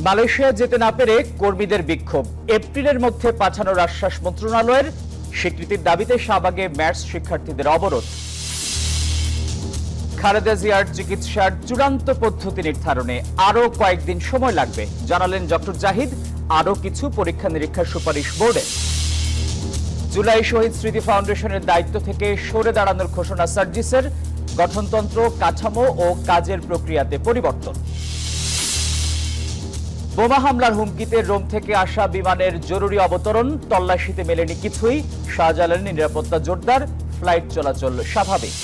Malaysia যেতে না পেরে কর্মীদের বিক্ষোভ, এপ্রিলের মধ্যে পাঠানোর আশ্বাস মন্ত্রণালয়ের, স্বীকৃতির দাবিতে শাহবাগে ম্যাটস শিক্ষার্থীদের অবরোধ। খালেদা জিয়ার চিকিৎসার চূড়ান্ত পদ্ধতি নির্ধারণে আরও কয়েকদিন সময় লাগবে জানালেন ডক্টর জাহিদ। আরও কিছু পরীক্ষা নিরীক্ষার সুপারিশ বোর্ডে। জুলাই শহীদ স্মৃতি ফাউন্ডেশনের দায়িত্ব থেকে সরে দাঁড়ানোর ঘোষণা সার্জিসের, গঠনতন্ত্র, কাঠামো ও কাজের প্রক্রিয়াতে পরিবর্তন। বোমা হামলার হুমকিতে রোম থেকে আসা বিমানের জরুরি অবতরণ, তল্লাশিতে মেলেনি কিছুই, শাহজালালের নিরাপত্তা জোরদার, ফ্লাইট চলাচল স্বাভাবিক।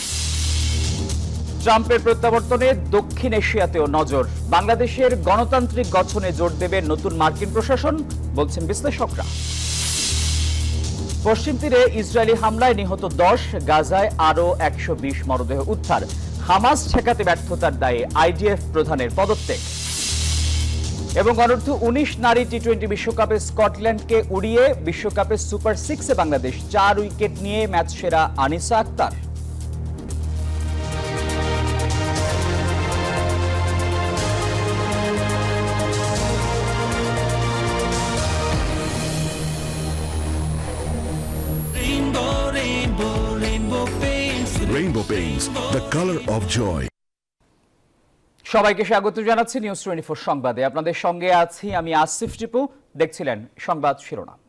ট্রাম্পের প্রত্যাবর্তনে দক্ষিণ এশিয়াতেও নজর, বাংলাদেশের গণতান্ত্রিক গঠনে জোর দেবে নতুন মার্কিন প্রশাসন, বলছেন বিশ্লেষকরা। পশ্চিম তীরে ইসরায়েলি হামলায় নিহত 10, গাজায় আরও 120 মরদেহ উদ্ধার। হামাস ঠেকাতে ব্যর্থতার দায়ে আইডিএফ প্রধানের পদত্যাগ। এবং অনূর্ধ্ব 19 নারী টি-20 বিশ্বকাপে স্কটল্যান্ডকে উড়িয়ে বিশ্বকাপে সুপার 6-এ বাংলাদেশ, 4 উইকেট নিয়ে ম্যাচ সেরা Anisa Akter. Rainbow Paints, the color of joy. সবাইকে স্বাগত জানাচ্ছি নিউজ 24 সংবাদে। আপনাদের সঙ্গে আছি আমি আসিফ টিপু। দেখছিলেন সংবাদ শিরোনাম।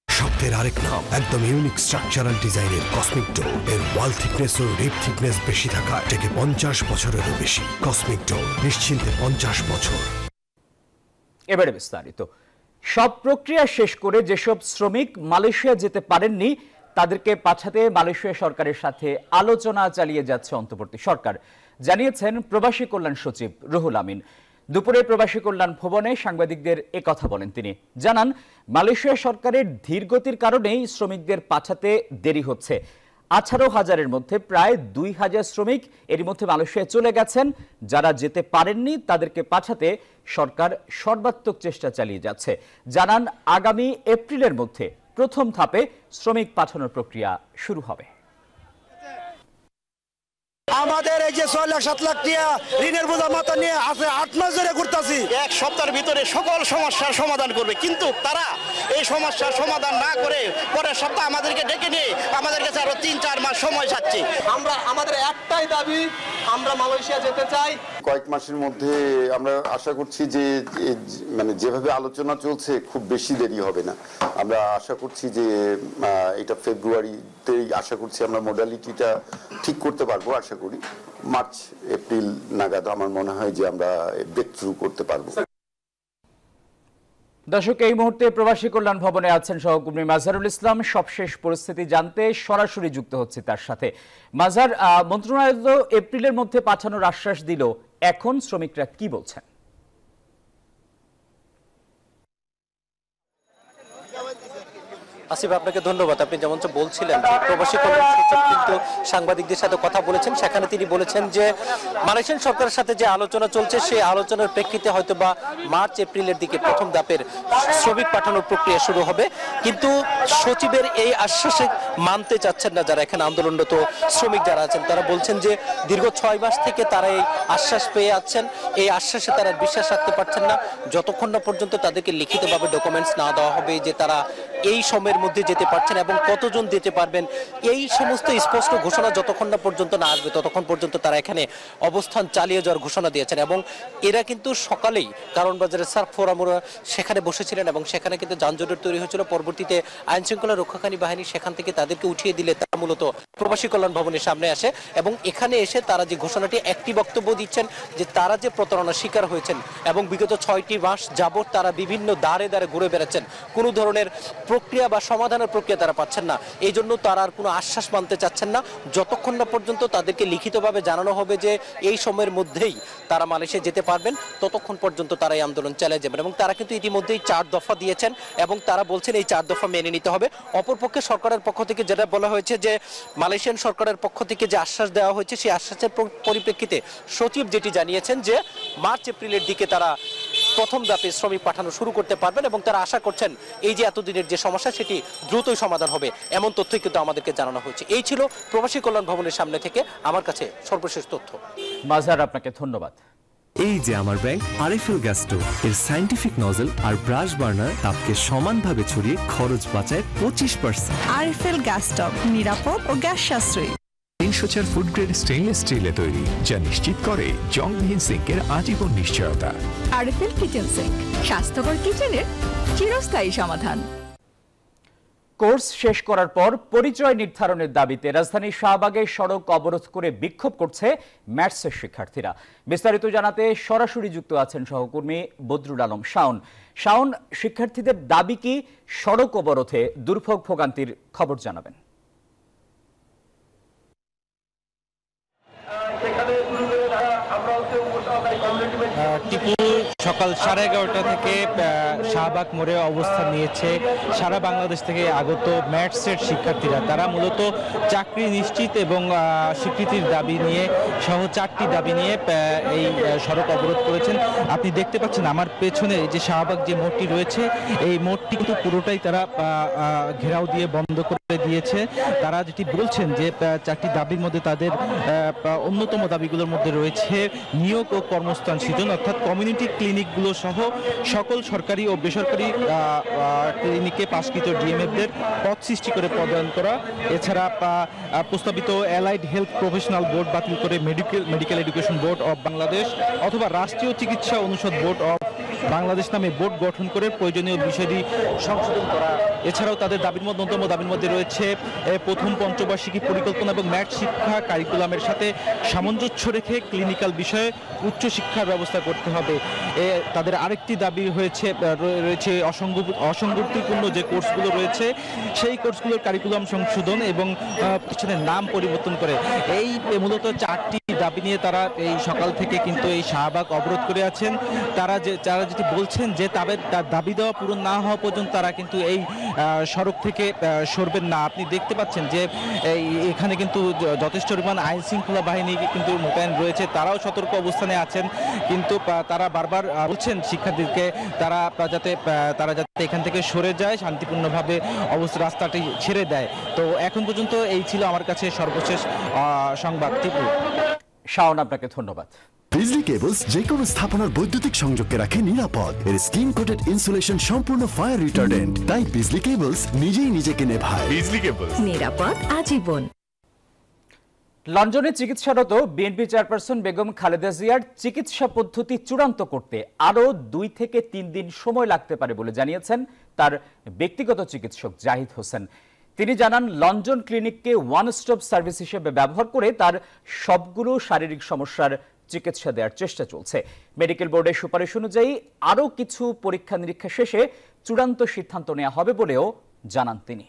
শব্দের আরেক নাম, একদম ইউনিক স্ট্রাকচারাল ডিজাইনের কসমিক ডোর। এর ওয়াল থিকনেস ও রিপ থিকনেস বেশি থাকা থেকে 50 বছরেরও বেশি। কসমিক ডোর, নিশ্চিন্তে 50 বছর। এবারে বিস্তারিত। সব প্রক্রিয়া শেষ করে যেসব শ্রমিক মালয়েশিয়া যেতে পারেননি তাদেরকে পাঠাতে মালয়েশিয়া সরকারের সাথে আলোচনা চালিয়ে যাচ্ছে অন্তর্বর্তী সরকার, জানিয়েছেন প্রবাসী কল্যাণ সচিব রুহুল আমিন। দুপুরে প্রবাসী কল্যাণ ভবনে সাংবাদিকদের একথা বলেন তিনি। জানান, মালয়েশিয়া সরকারের ধীরগতির কারণেই শ্রমিকদের পাঠাতে দেরি হচ্ছে। 18,000-এর মধ্যে প্রায় 2,000 শ্রমিক এর মধ্যে মালয়েশিয়ায় চলে গেছেন। যারা যেতে পারেননি তাদেরকে পাঠাতে সরকার সর্বাত্মক চেষ্টা চালিয়ে যাচ্ছে। জানান, আগামী এপ্রিলের মধ্যে প্রথম ধাপে শ্রমিক পাঠানোর প্রক্রিয়া শুরু হবে। আমাদের এই যে 6 লাখ 7 লাখ টাকা ঋণের বোঝা মাথা নিয়ে আছে 8 মাস ধরে ঘুরতাছি। এক সপ্তাহের ভিতরে সকল সমস্যার সমাধান করবে, কিন্তু তারা এই সমস্যার সমাধান না করে পরের সপ্তাহ আমাদেরকে ডেকে নিয়ে আমাদের কাছে আরো 3-4 মাস সময় চাচ্ছি। আমাদের একটাই দাবি, আমরা মালয়েশিয়া যেতে চাই। কয়েক মাসের মধ্যে আমরা আশা করছি যে মানে যেভাবে আলোচনা চলছে খুব বেশি দেরি হবে না। আমরা আশা করছি যে এটা ফেব্রুয়ারিতেই আশা করছি আমরা মোডালিটিটা ঠিক করতে পারবো। আশা করি মার্চ এপ্রিল নাগাদ আমার মনে হয় যে আমরা ব্রেক থ্রু করতে পারবো। দর্শক, এই মুহূর্তে প্রবাসী কল্যাণ ভবনে আছেন সহকর্মী মাজহারুল ইসলাম। সবশেষ পরিস্থিতি জানতে সরাসরি যুক্ত হচ্ছে তার সাথে। মাজহার, মন্ত্রণালয় তো এপ্রিলের মধ্যে পাঠানোর আশ্বাস দিল, এখন শ্রমিকরা কি বলছেন? আসিফ, আপনাকে ধন্যবাদ। আপনি যেমন বলছিলেন, প্রবাসী কল্যাণ সচিব কিন্তু সাংবাদিকদের সাথে কথা বলেছেন। সেখানে তিনি বলেছেন যে মালয়েশিয়ান সরকারের সাথে যে আলোচনা চলছে সেই আলোচনার প্রেক্ষিতে হয়তোবা মার্চ এপ্রিলের দিকে প্রথম ধাপের শ্রমিক পাঠানোর প্রক্রিয়া শুরু হবে। কিন্তু সচিবের এই আশ্বাসে মানতে চাচ্ছেন না যারা এখানে আন্দোলনরত শ্রমিক যারা আছেন। তারা বলছেন যে দীর্ঘ 6 মাস থেকে তারা এই আশ্বাস পেয়ে আছেন, এই আশ্বাসে তারা বিশ্বাস রাখতে পারছেন না যতক্ষণ না পর্যন্ত তাদেরকে লিখিতভাবে ডকুমেন্টস না দেওয়া হবে যে তারা এই সময়ের মধ্যে যেতে পারছেন এবং কতজন যেতে পারবেন। এই সমস্ত স্পষ্ট ঘোষণা যতক্ষণ না পর্যন্ত না আসবে ততক্ষণ পর্যন্ত তারা এখানে অবস্থান চালিয়ে যাওয়ার ঘোষণা দিয়েছেন। এবং এরা কিন্তু সকালেই কারণ বাজারের সার্ক ফোরামরা সেখানে বসেছিলেন এবং সেখানে কিন্তু যানজটের তৈরি হয়েছিল। পরবর্তীতে আইন শৃঙ্খলা রক্ষাকারী বাহিনী সেখান থেকে তাদেরকে উঠিয়ে দিলে তারা মূলত প্রবাসী কল্যাণ ভবনের সামনে আসে এবং এখানে এসে তারা যে ঘোষণাটি একটি বক্তব্য দিচ্ছেন যে তারা যে প্রতারণার শিকার হয়েছেন এবং বিগত 6টি মাস যাবৎ তারা বিভিন্ন দ্বারে দ্বারে ঘুরে বেড়াচ্ছেন, কোনো ধরনের প্রক্রিয়া বা সমাধানের প্রক্রিয়া তারা পাচ্ছেন না। এই জন্য তারা আর কোনো আশ্বাস মানতে চাচ্ছেন না যতক্ষণ না পর্যন্ত তাদেরকে লিখিতভাবে জানানো হবে যে এই সময়ের মধ্যেই তারা মালয়েশিয়া যেতে পারবেন, ততক্ষণ পর্যন্ত তারা এই আন্দোলন চালিয়ে যাবেন। এবং তারা কিন্তু ইতিমধ্যেই 4 দফা দিয়েছেন এবং তারা বলছেন এই 4 দফা মেনে নিতে হবে। অপরপক্ষে সরকারের পক্ষ থেকে যেটা বলা হয়েছে যে মালয়েশিয়ান সরকারের পক্ষ থেকে যে আশ্বাস দেওয়া হয়েছে সেই আশ্বাসের পরিপ্রেক্ষিতে সচিব যেটি জানিয়েছেন যে মার্চ এপ্রিলের দিকে তারা প্রথম ধাপে শ্রমিক পাঠানো শুরু করতে পারবেন এবং তারা আশা করছেন এই যে এতদিনের যে সমস্যা সেটি দ্রুতই সমাধান হবে, এমন তথ্যই কিন্তু আমাদেরকে জানানো হয়েছে। এই ছিল প্রবাসী কল্যাণ ভবনের সামনে থেকে আমার কাছে সর্বশেষ তথ্য। মাজহার, আপনাকে ধন্যবাদ। এই যে আমার ব্যাংক আরএফএল গ্যাস স্টোভ, এর সায়েন্টিফিক নজল আর ব্রাশ বার্নার তাপকে সমানভাবে ছড়িয়ে খরচ বাঁচায় 25%। আরএফএল গ্যাস স্টোভ নিরাপদ ও গ্যাস সাশ্রয়ী। 304 ফুড গ্রেড স্টেইনলেস স্টিলে তৈরি, যা নিশ্চিত করে জংবিহীন সিঙ্কের আজীবন নিশ্চয়তা। আরএফএল কিচেন সিঙ্ক, স্বাস্থ্যকর কিচেনের চিরস্থায়ী সমাধান। কোর্স শেষ করার পর পরিচয় নির্ধারণের দাবিতে রাজধানীর শাহবাগে সড়ক অবরোধ করে বিক্ষোভ করছে ম্যাটসের শিক্ষার্থীরা। বিস্তারিত জানাতে সরাসরি যুক্ত আছেন সহকর্মী বদরুল আলম শাওন। শাওন, শিক্ষার্থীদের দাবি কি? সড়ক অবরোধে দুর্ভোগ ভোগান্তির খবর জানাবেন। টিপু সকাল 11:30 থেকে শাহবাগ মোড়ে অবস্থান নিয়েছে সারা বাংলাদেশ থেকে আগত ম্যাটসের শিক্ষার্থীরা। তারা মূলত চাকরি নিশ্চিত এবং স্বীকৃতির দাবি নিয়ে সহ 4টি দাবি নিয়ে এই সড়ক অবরোধ করেছেন। আপনি দেখতে পাচ্ছেন আমার পেছনে যে শাহবাগ যে মোড়টি রয়েছে, এই মোড়টি কিন্তু পুরোটাই তারা ঘেরাও দিয়ে বন্ধ করে দিয়েছে। তারা যেটি বলছেন যে 4টি দাবির মধ্যে তাদের অন্যতম দাবিগুলোর মধ্যে রয়েছে নিয়োগ ও কর্মস্থান সৃজন, অর্থাৎ কমিউনিটি ক্লিনিকগুলো সহ সকল সরকারি ও বেসরকারি ক্লিনিকে পাশকৃত ডিএমএফদের পদ সৃষ্টি করে প্রদান করা। এছাড়া প্রস্তাবিত অ্যালাইড হেলথ প্রফেশনাল বোর্ড বাতিল করে medical education board of Bangladesh অথবা রাষ্ট্রীয় চিকিৎসা অনুষদ বোর্ড অব বাংলাদেশ নামে বোর্ড গঠন করে প্রয়োজনীয় বিষয়টি সংশোধন করা। এছাড়াও তাদের দাবির মধ্যে অন্যতম দাবির মধ্যে রয়েছে প্রথম পঞ্চবার্ষিকী পরিকল্পনা এবং ম্যাট শিক্ষা কারিকুলামের সাথে সামঞ্জস্য রেখে ক্লিনিক্যাল বিষয়ে উচ্চশিক্ষার ব্যবস্থা করতে হবে। তাদের আরেকটি দাবি রয়েছে অসঙ্গতিপূর্ণ যে কোর্সগুলো রয়েছে সেই কোর্সগুলোর কারিকুলাম সংশোধন এবং প্রতিষ্ঠানের নাম পরিবর্তন করে। এই মূলত 4টি দাবি নিয়ে তারা এই সকাল থেকে কিন্তু এই শাহবাগ অবরোধ করে আছেন। তারা যেটি বলছেন যে তার দাবি দেওয়া পূরণ না হওয়া পর্যন্ত তারা কিন্তু এই সড়ক থেকে সরবেন না। আপনি দেখতে পাচ্ছেন যে এখানে কিন্তু যথেষ্ট পরিমাণ আইন শৃঙ্খলা বাহিনী কিন্তু মোতায়েন রয়েছে, তারাও সতর্ক অবস্থানে আছেন। কিন্তু তারা বারবার বলছেন শিক্ষার্থীদেরকে তারা যাতে এখান থেকে সরে যায়, শান্তিপূর্ণভাবে রাস্তাটি ছেড়ে দেয়। তো এখন পর্যন্ত এই ছিল আমার কাছে সর্বশেষ সংবাদ। টিপু, শাওন, আপনাকে ধন্যবাদ। বিজলি কেবলস যে কোনো স্থাপনার বৈদ্যুতিক সংযোগকে রাখে নিরাপদ। এর স্কিন কোটেড ইনসুলেশন সম্পূর্ণ ফায়ার রিটার্ডেন্ট, তাই বিজলি কেবলস নিজেই নিজেকে নেভায়। বিজলি কেবলস, নিরাপদ আজীবন। লন্ডনে চিকিৎসারত বিএনপি চেয়ারপারসন বেগম খালেদা জিয়ার চিকিৎসা পদ্ধতি চূড়ান্ত করতে আরও 2 থেকে 3 দিন সময় লাগতে পারে বলে জানিয়েছেন তার ব্যক্তিগত চিকিৎসক জাহিদ হোসেন। তিনি জানান, লন্ডন ক্লিনিককে ওয়ান স্টপ সার্ভিস হিসেবে ব্যবহার করে তার সবগুলো শারীরিক সমস্যার চিকিৎসা দেওয়ার চেষ্টা চলছে। মেডিকেল বোর্ডের সুপারিশ অনুযায়ী আরও কিছু পরীক্ষা নিরীক্ষা শেষে চূড়ান্ত সিদ্ধান্ত নেওয়া হবে বলেও জানান তিনি।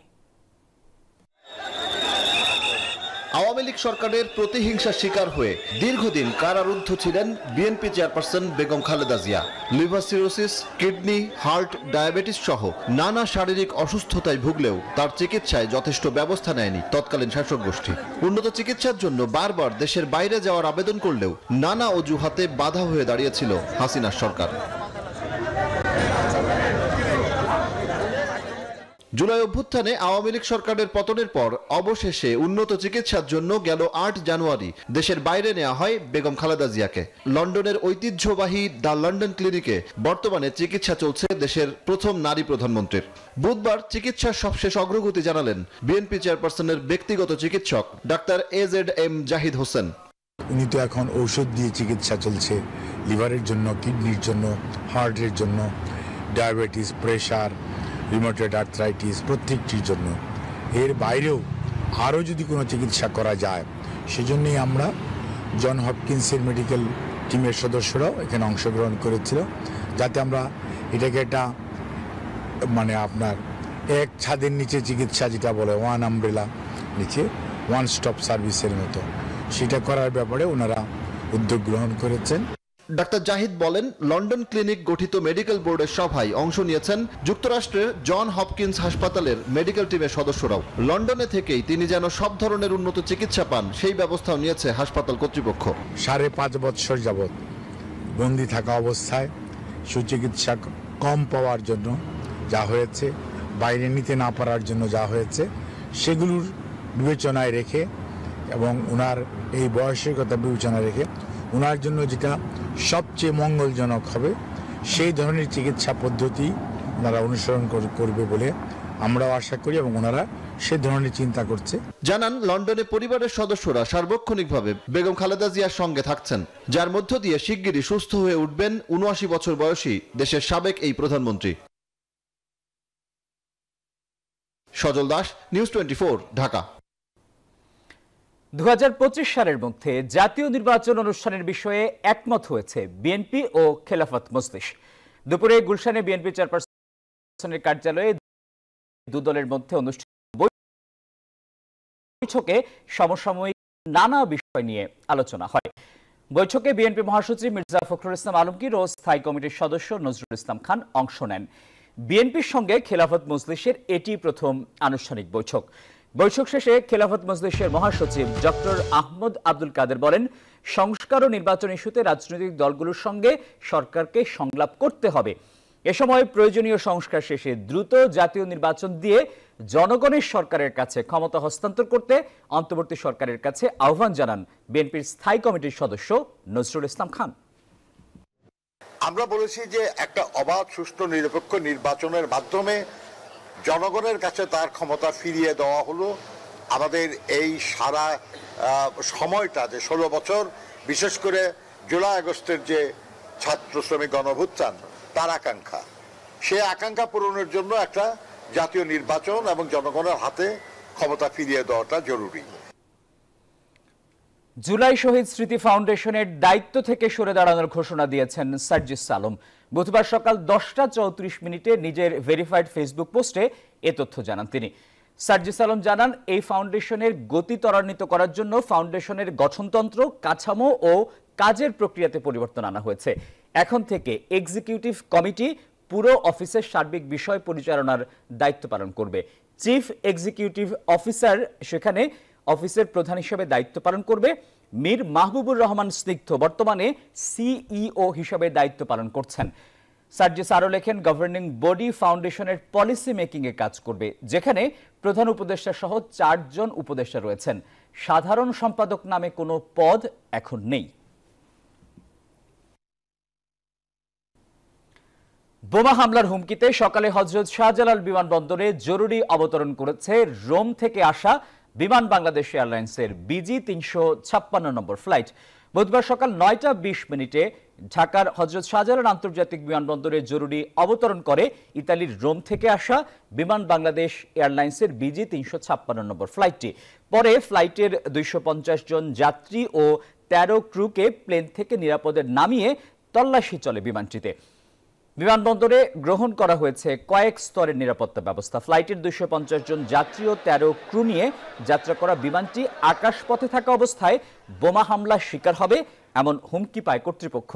আওয়ামী লীগ সরকারের প্রতিহিংসার শিকার হয়ে দীর্ঘদিন কারারুদ্ধ ছিলেন BNP chairperson Begum Khaleda Zia. Liver cirrhosis, kidney, heart, diabetes সহ নানা শারীরিক অসুস্থতায় ভুগলেও তার চিকিৎসায় যথেষ্ট ব্যবস্থা নেয়নি তৎকালীন শাসক গোষ্ঠী। উন্নত চিকিৎসার জন্য বারবার দেশের বাইরে যাওয়ার আবেদন করলেও নানা অজুহাতে বাধা হয়ে দাঁড়িয়েছিল হাসিনার সরকার। জুলাই অভ্যুত্থানে আওয়ামী লীগ সরকারের পতনের পর অবশেষে উন্নত চিকিৎসার জন্য গেল 8 জানুয়ারি দেশের বাইরে নেওয়া হয় বেগম খালেদা জিয়াকে। লন্ডনের ঐতিহ্যবাহী দ্য লন্ডন ক্লিনিকে বর্তমানে চিকিৎসা চলছে দেশের প্রথম নারী প্রধানমন্ত্রীর। বুধবার চিকিৎসার সবশেষ অগ্রগতি জানালেন বিএনপি চেয়ারপারসনের ব্যক্তিগত চিকিৎসক ডাক্তার AZM জাহিদ হোসেন। উনি তো এখন ঔষধ দিয়ে চিকিৎসা চলছে লিভারের জন্য, কিডনির জন্য, হার্টের জন্য, ডায়াবেটিস, প্রেশার, রিউমাটয়েড আর্থ্রাইটিস প্রত্যেকটির জন্য। এর বাইরেও আরও যদি কোনো চিকিৎসা করা যায় সেজন্যই আমরা জন হপকিন্সের মেডিকেল টিমের সদস্যরাও এখানে অংশগ্রহণ করেছিল, যাতে আমরা এটাকে একটা আপনার এক ছাদের নিচে চিকিৎসা যেটা বলে ওয়ান আমব্রেলা নিচে ওয়ান স্টপ সার্ভিসের মতো সেটা করার ব্যাপারে ওনারা উদ্যোগ গ্রহণ করেছেন। ডাক্তার জাহিদ বলেন, লন্ডন ক্লিনিক গঠিত মেডিকেল বোর্ডের সভায় অংশ নিয়েছেন যুক্তরাষ্ট্রের জন হপকিন্স হাসপাতালের মেডিকেল টিমের সদস্যরাও। লন্ডনে থেকেই তিনি যেন সব ধরনের উন্নত চিকিৎসা পান সেই ব্যবস্থাও নিয়েছে হাসপাতাল কর্তৃপক্ষ। 5.5 বছর যাবৎ বন্দি থাকা অবস্থায় সুচিকিৎসা কম পাওয়ার জন্য যা হয়েছে, বাইরে নিতে না পারার জন্য যা হয়েছে, সেগুলোর বিবেচনায় রেখে এবং ওনার এই বয়সের কথা বিবেচনা রেখে ওনার জন্য যেটা সবচেয়ে মঙ্গলজনক হবে সেই ধরনের চিকিৎসা পদ্ধতি ওনারা অনুসরণ করবে বলে আমরাও আশা করি এবং ওনারা সে ধরনের চিন্তা করছে। জানান লন্ডনে পরিবারের সদস্যরা সার্বক্ষণিকভাবে বেগম খালেদা জিয়ার সঙ্গে থাকছেন, যার মধ্য দিয়ে শিগগিরই সুস্থ হয়ে উঠবেন ৭৯ বছর বয়সী দেশের সাবেক এই প্রধানমন্ত্রী। সজল দাস, নিউজ 24, ঢাকা। 2025 সালের মধ্যে জাতীয় নির্বাচন অনুষ্ঠানের বিষয়ে একমত হয়েছে বিএনপি ও খেলাফত মজলিস। দুপুরে গুলশানে বিএনপি চেয়ারপারসনের কার্যালয়ে দু দলের মধ্যে অনুষ্ঠিত বৈঠকে সমসাময়িক নানা বিষয় নিয়ে আলোচনা হয়। বৈঠকে বিএনপি মহাসচিব মির্জা ফখরুল ইসলাম আলমগীর ও স্থায়ী কমিটির সদস্য নজরুল ইসলাম খান অংশ নেন। বিএনপির সঙ্গে খেলাফত মজলিসের এটি প্রথম আনুষ্ঠানিক বৈঠক। বৈঠক শেষে খেলাফত মজলিসের মহাসচিব ডক্টর আহমদ আব্দুল কাদের বলেন, সংস্কার ও নির্বাচন ইস্যুতে রাজনৈতিক দলগুলোর সঙ্গে সরকারকে সংলাপ করতে হবে। এ সময় প্রয়োজনীয় সংস্কার শেষে দ্রুত জাতীয় নির্বাচন দিয়ে জনগণের সরকারের কাছে ক্ষমতা হস্তান্তর করতে অন্তর্বর্তী সরকারের কাছে আহ্বান জানান বিএনপির স্থায়ী কমিটির সদস্য নজরুল ইসলাম খান। আমরা বলেছি যে একটা অবাধ, সুষ্ঠু, নিরপেক্ষ নির্বাচনের মাধ্যমে জনগণের কাছে তার ক্ষমতা ফিরিয়ে দেওয়া হলো। আমাদের এই সারা সময়টা যে 16 বছর, বিশেষ করে জুলাই আগস্টের যে ছাত্র শ্রমিক গণঅভ্যুত্থান, তার আকাঙ্ক্ষা, সেই আকাঙ্ক্ষা পূরণের জন্য একটা জাতীয় নির্বাচন এবং জনগণের হাতে ক্ষমতা ফিরিয়ে দেওয়াটা জরুরি। জুলাই শহীদ স্মৃতি ফাউন্ডেশনের দায়িত্ব থেকে সরে দাঁড়ানোর ঘোষণা দিয়েছেন সার্জিস আলম। বুধবার সকাল 10টা 34 নিজের ভেরিফাইড ফেসবুক পোস্টে এ তথ্য জানান তিনি। সার্জিস আলম জানান, এই ফাউন্ডেশনের গতি ত্বরান্বিত করার জন্য ফাউন্ডেশনের গঠনতন্ত্র, কাঠামো ও কাজের প্রক্রিয়াতে পরিবর্তন আনা হয়েছে। এখন থেকে এক্সিকিউটিভ কমিটি পুরো অফিসের সার্বিক বিষয় পরিচালনার দায়িত্ব পালন করবে। চিফ এক্সিকিউটিভ অফিসার সেখানে অফিসের প্রধান হিসেবে দায়িত্ব পালন করবে। মীর মাহবুবুর রহমান স্নিগ্ধ বর্তমানে সিইও হিসেবে দায়িত্ব পালন করছেন। সার্জিস আরও লেখেন, গভর্নিং বডি ফাউন্ডেশনের পলিসি মেকিং এ কাজ করবে, যেখানে প্রধান উপদেষ্টা সহ 4 জন উপদেষ্টা রয়েছেন। সাধারণ সম্পাদক নামে কোনো পদ এখন নেই। বোমা হামলার হুমকিতে সকালে হযরত শাহজালাল বিমানবন্দরে জরুরি অবতরণ করেছে রোম থেকে আসা বিমান বাংলাদেশ এয়ারলাইন্সের বিজি 356 নম্বর ফ্লাইট। বুধবার সকাল 9টা 20 ঢাকার হযরত শাহজালাল আন্তর্জাতিক বিমানবন্দরে জরুরি অবতরণ করে ইতালির রোম থেকে আসা বিমান বাংলাদেশ এয়ারলাইন্সের বিজি 356 নম্বর ফ্লাইটটি। পরে ফ্লাইটের 250 জন যাত্রী ও 13 ক্রুকে প্লেন থেকে নিরাপদে নামিয়ে তল্লাশি চলে বিমানটিতে। বিমানবন্দরে গ্রহণ করা হয়েছে কয়েক স্তরের নিরাপত্তা ব্যবস্থা। ফ্লাইটের 250 জন যাত্রী ও 13 ক্রু নিয়ে যাত্রা করা বিমানটি আকাশপথে থাকা অবস্থায় বোমা হামলার শিকার হবে এমন হুমকি পায় কর্তৃপক্ষ।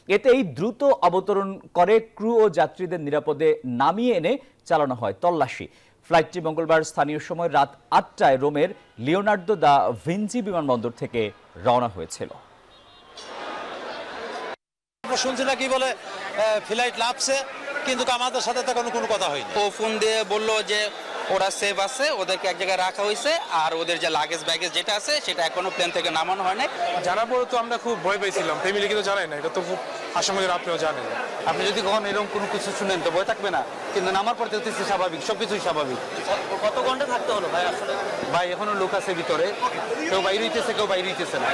এতেই দ্রুত অবতরণ করে ক্রু ও যাত্রীদের নিরাপদে নামিয়ে এনে চালানো হয় তল্লাশি। ফ্লাইটটি মঙ্গলবার স্থানীয় সময় রাত 8টায় রোমের লিওনার্দো দা ভিঞ্চি বিমানবন্দর থেকে রওনা হয়েছিল। শুনছি না কি বলে ফ্লাইট লাভছে, কিন্তু আমাদের সাথে তো কোনো কথা হয়নি। ও ফোন দিয়ে বললো যে ওরা সেফ আছে, ওদেরকে এক জায়গায় রাখা হয়েছে, আর ওদের যে লাগেজ ব্যাগেজ যেটা আছে সেটা এখনো প্লেন থেকে নামানো হয় না। জানার পরে তো আমরা খুব ভয় পেয়েছিলাম, ফ্যামিলি কিন্তু জানাই না, এটা তো খুব আশঙ্কা, আপনিও জানেন। আপনি যদি কখনো এরকম কোনো কিছু শুনেন তো ভয় থাকবে না, কিন্তু নামার পর দেখতেছি স্বাভাবিক, সবকিছুই স্বাভাবিক। কত ঘন্টা থাকতে হলো ভাই? আসলে ভাই এখনো লোক আছে ভিতরে, কেউ বাইরে হইতেছে, কেউ বাইরে হইতেছে না।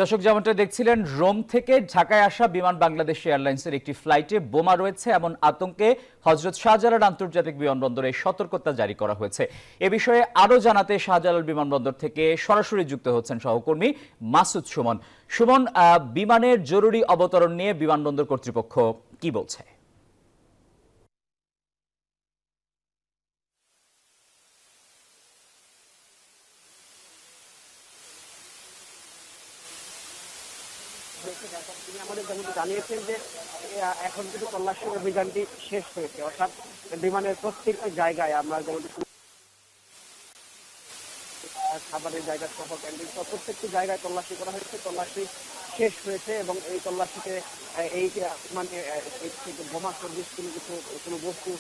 দর্শক, যেমনটা দেখছিলেন, রোম থেকে ঢাকায় আসা বিমান বাংলাদেশ এয়ারলাইন্সের একটি ফ্লাইটে বোমা রয়েছে এমন আতঙ্কে হযরত শাহজালাল আন্তর্জাতিক বিমানবন্দরে সতর্কতা জারি করা হয়েছে। এ বিষয়ে আরও জানাতে শাহজালাল বিমানবন্দর থেকে সরাসরি যুক্ত হচ্ছেন সহকর্মী মাসুদ সুমন। সুমন, বিমানের জরুরি অবতরণ নিয়ে বিমানবন্দর কর্তৃপক্ষ কি বলছে? তিনি আমাদের যেমন জানিয়েছেন যে এখন কিন্তু তল্লাশি অভিযানটি শেষ হয়েছে, অর্থাৎ বিমানের প্রত্যেকটি জায়গায় আমরা যেমন খাবারের জায়গা সহ ক্যান্টিন সহ প্রত্যেকটি জায়গায় তল্লাশি করা হয়েছে, তল্লাশি শেষ হয়েছে এবং এই তল্লাশিতে এই মানে বোমা সদৃশ কোনো বস্তু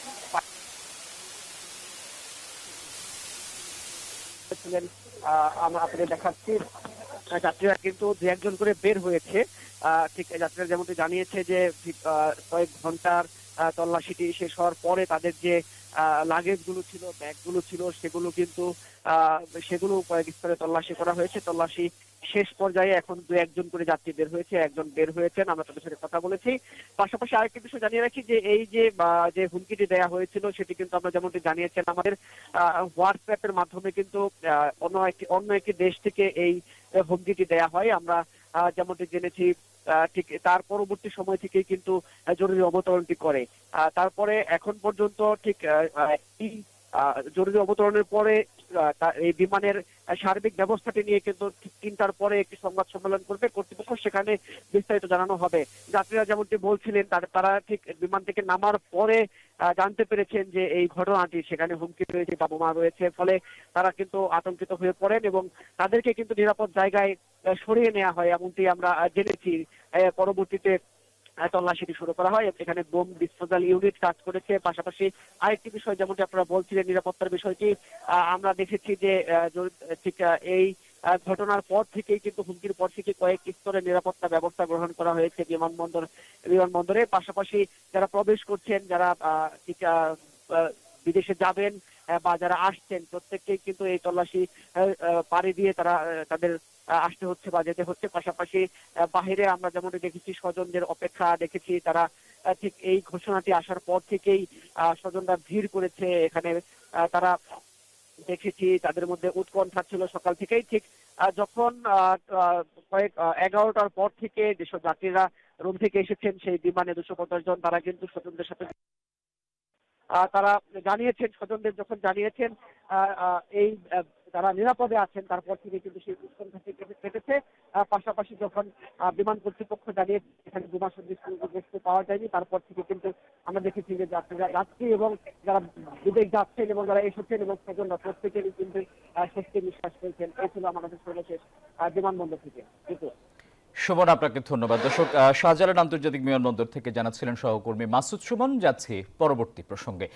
বলছিলেন, আমরা আপনাদের দেখাচ্ছি যাত্রীরা কিন্তু দু একজন করে বের হয়েছে। ঠিক যাত্রীরা যেমনটি জানিয়েছে যে কয়েক ঘন্টার তল্লাশিটি শেষ হওয়ার পরে তাদের যে লাগেজ গুলো ছিল, ব্যাগ গুলো ছিল, সেগুলো কয়েক স্তরে তল্লাশি করা হয়েছে। তল্লাশি শেষ পর্যায়ে এখন দু একজন করে যাত্রী বের হয়েছে, একজন বের হয়েছেন, আমরা তাদের সাথে কথা বলেছি। পাশাপাশি আরেকটি বিষয় জানিয়ে রাখি যে এই যে হুমকিটি দেয়া হয়েছিল সেটি কিন্তু আমরা যেমনটি জানিয়েছেন আমাদের হোয়াটসঅ্যাপের মাধ্যমে কিন্তু অন্য একটি দেশ থেকে এই হুমকিটি দেয়া হয়। আমরা যেমনটি জেনেছি ঠিক তার পরবর্তী সময় থেকেই কিন্তু জরুরি অবতরণটি করে। তারপরে এখন পর্যন্ত ঠিক জরুরি অবতরণের পরে এই বিমানের সার্বিক ব্যবস্থাটি নিয়ে কিন্তু ঠিক 3টার পরে একটি সংবাদ সম্মেলন করবে কর্তৃপক্ষ, সেখানে বিস্তারিত জানানো হবে। যাত্রীরা যেমনটি বলছিলেন তারা ঠিক বিমান থেকে নামার পরে জানতে পেরেছেন যে এই ঘটনাটি, সেখানে হুমকি রয়েছে বা বোমা রয়েছে, ফলে তারা কিন্তু আতঙ্কিত হয়ে পড়েন এবং তাদেরকে কিন্তু নিরাপদ জায়গায় সরিয়ে নেওয়া হয়, এমনটি আমরা জেনেছি। পরবর্তীতে তল্লাশিটি শুরু করা হয়। এখানে বোম ডিসপোজাল ইউনিট কাজ করেছে। পাশাপাশি আরেকটি বিষয় যেমনটি আপনারা বলছিলেন নিরাপত্তার বিষয়টি, আমরা দেখেছি যে ঠিক এই ঘটনার পর থেকেই কিন্তু হুমকির পর থেকে কয়েক স্তরে নিরাপত্তা ব্যবস্থা গ্রহণ করা হয়েছে বিমানবন্দরে। পাশাপাশি যারা প্রবেশ করছেন, যারা ঠিক বিদেশে যাবেন বা যারা আসছেন, প্রত্যেককেই কিন্তু এই তল্লাশি পাড়ি দিয়ে তাদের আসতে হচ্ছে বা যেতে হচ্ছে। পাশাপাশি বাহিরে আমরা যেমনটি দেখেছি স্বজনদের অপেক্ষা দেখেছি, তারা ঠিক এই ঘোষণাটি আসার পর থেকেই স্বজনরা ভিড় করেছে এখানে। তারা দেখেছি তাদের মধ্যে উৎকণ্ঠা ছিল সকাল থেকেই। ঠিক যখন 11টার পর থেকে যেসব যাত্রীরা রুম থেকে এসেছেন সেই বিমানে 250 জন, তারা কিন্তু স্বজনদের সাথে তারা জানিয়েছেন, স্বজনদের যখন জানিয়েছেন এই তারা নিরাপদে আছেন, তারপর থেকে কিন্তু সেই উৎকণ্ঠা কেটেছে। পাশাপাশি যখন বিমান কর্তৃপক্ষ জানিয়ে এখানে বোমা সন্দেহ পাওয়া যায়নি, তারপর থেকে কিন্তু আমরা দেখেছি যে যাত্রী এবং যারা বিদেশ যাচ্ছেন এবং যারা এসেছেন এবং স্বজনরা প্রত্যেকেরই কিন্তু স্বস্তি নিঃশ্বাস ফেলছেন। এই ছিল আমাদের সর্বশেষ বিমানবন্দর থেকে। সুমন, আপনাকে ধন্যবাদ। দর্শক, শাহজালাল আন্তর্জাতিক বিমানবন্দর থেকে জানাচ্ছিলেন সহকর্মী মাসুদ সুমন। যাচ্ছি পরবর্তী প্রসঙ্গে।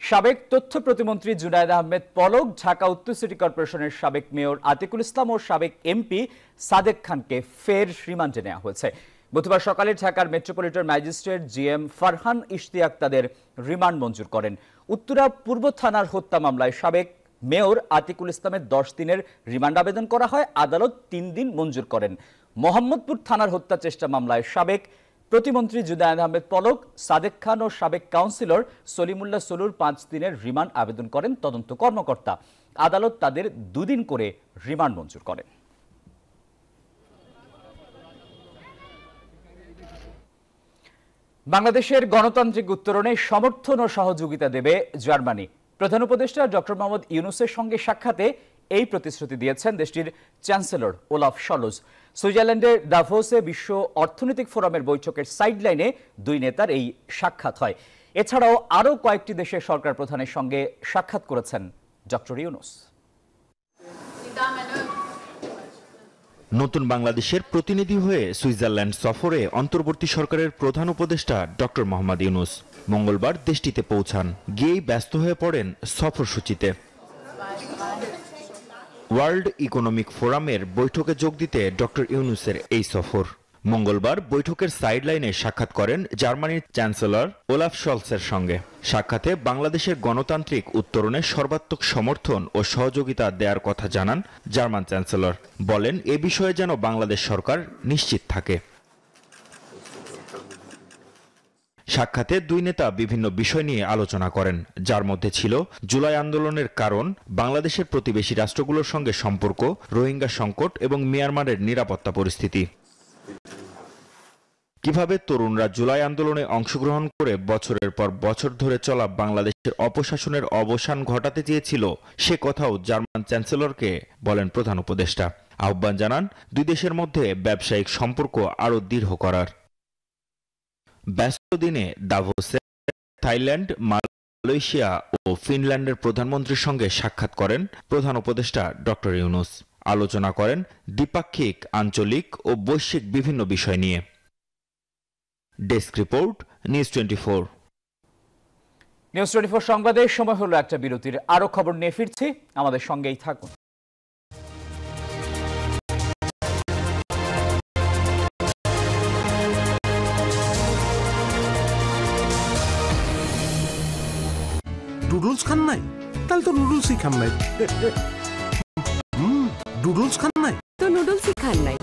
সাবেক তথ্য প্রতিমন্ত্রী জুনায়েদ আহমেদ পলক, ঢাকা উত্তর সিটি কর্পোরেশনের সাবেক মেয়র আতিকুল ইসলাম ও সাবেক এমপি সাদেক খানকে ফের রিমান্ডে নেওয়া হয়েছে। বুধবার সকালে ঢাকার metropolitan magistrate GM Farhan Ishtiaq তাদের রিমান্ড মঞ্জুর করেন। উত্তরা পূর্ব থানার হত্যা মামলায় সাবেক মেয়র আতিকুল ইসলামের 10 দিনের রিমান্ড আবেদন করা হয়, আদালত 3 দিন মঞ্জুর করেন। মোহাম্মদপুর থানার হত্যা চেষ্টা মামলায় সাবেক প্রতিমন্ত্রী জুনায়েদ আহমেদ পলক, সাদেক খান ও সাবেক কাউন্সিলর সলিমুল্লাহ সলুর 5 দিনের রিমান্ড আবেদন করেন তদন্ত কর্মকর্তা। আদালত তাদের 2 দিন করে রিমান্ড মঞ্জুর করেন। বাংলাদেশের গণতান্ত্রিক উত্তরণে সমর্থন ও সহযোগিতা দেবে জার্মানি। প্রধান উপদেষ্টা ডক্টর মোহাম্মদ ইউনূসের সঙ্গে সাক্ষাতে এই প্রতিশ্রুতি দিয়েছেন দেশটির চ্যান্সেলর ওলাফ শলজ। সুইজারল্যান্ডের দাভোসে বিশ্ব অর্থনৈতিক ফোরামের বৈঠকের সাইডলাইনে 2 নেতার এই সাক্ষাৎ হয়। এছাড়াও আরও কয়েকটি দেশের সরকার প্রধানের সঙ্গে সাক্ষাৎ করেছেন ডক্টর ইউনূস। নতুন বাংলাদেশের প্রতিনিধি হয়ে সুইজারল্যান্ড সফরে অন্তর্বর্তী সরকারের প্রধান উপদেষ্টা ডক্টর মোহাম্মদ ইউনূস মঙ্গলবার দেশটিতে পৌঁছান। গিয়েই ব্যস্ত হয়ে পড়েন সফরসূচিতে। ওয়ার্ল্ড ইকোনমিক ফোরামের বৈঠকে যোগ দিতে ডক্টর ইউনূসের এই সফর। মঙ্গলবার বৈঠকের সাইডলাইনে সাক্ষাৎ করেন জার্মানির চ্যান্সেলর ওলাফ শলসের সঙ্গে। সাক্ষাতে বাংলাদেশের গণতান্ত্রিক উত্তরণে সর্বাত্মক সমর্থন ও সহযোগিতা দেওয়ার কথা জানান জার্মান চ্যান্সেলর। বলেন, এ বিষয়ে যেন বাংলাদেশ সরকার নিশ্চিত থাকে। সাক্ষাতে 2 নেতা বিভিন্ন বিষয় নিয়ে আলোচনা করেন, যার মধ্যে ছিল জুলাই আন্দোলনের কারণ, বাংলাদেশের প্রতিবেশী রাষ্ট্রগুলোর সঙ্গে সম্পর্ক, রোহিঙ্গা সংকট এবং মিয়ানমারের নিরাপত্তা পরিস্থিতি। কিভাবে তরুণরা জুলাই আন্দোলনে অংশগ্রহণ করে বছরের পর বছর ধরে চলা বাংলাদেশের অপশাসনের অবসান ঘটাতে চেয়েছিল, সে কথাও জার্মান চ্যান্সেলরকে বলেন প্রধান উপদেষ্টা। আহ্বান জানান 2 দেশের মধ্যে ব্যবসায়িক সম্পর্ক আরও দৃঢ় করার। ব্যস্ত দিনে দাভোসে থাইল্যান্ড, মালয়েশিয়া ও ফিনল্যান্ডের প্রধানমন্ত্রীর সঙ্গে সাক্ষাৎ করেন প্রধান উপদেষ্টা ডক্টর ইউনূস। আলোচনা করেন দ্বিপাক্ষিক, আঞ্চলিক ও বৈশ্বিক বিভিন্ন বিষয় নিয়ে। Desk report, news 24। নিউজ 24 সংবাদের সময় হলো একটা বিরতির। আরো খবর নিয়ে ফিরছি, আমাদের সঙ্গেই থাকুন। নুডলস খান নাই? তাহলে তো নুডলসই খান নাই। নুডলস খান নাই তো নুডলসই খান নাই।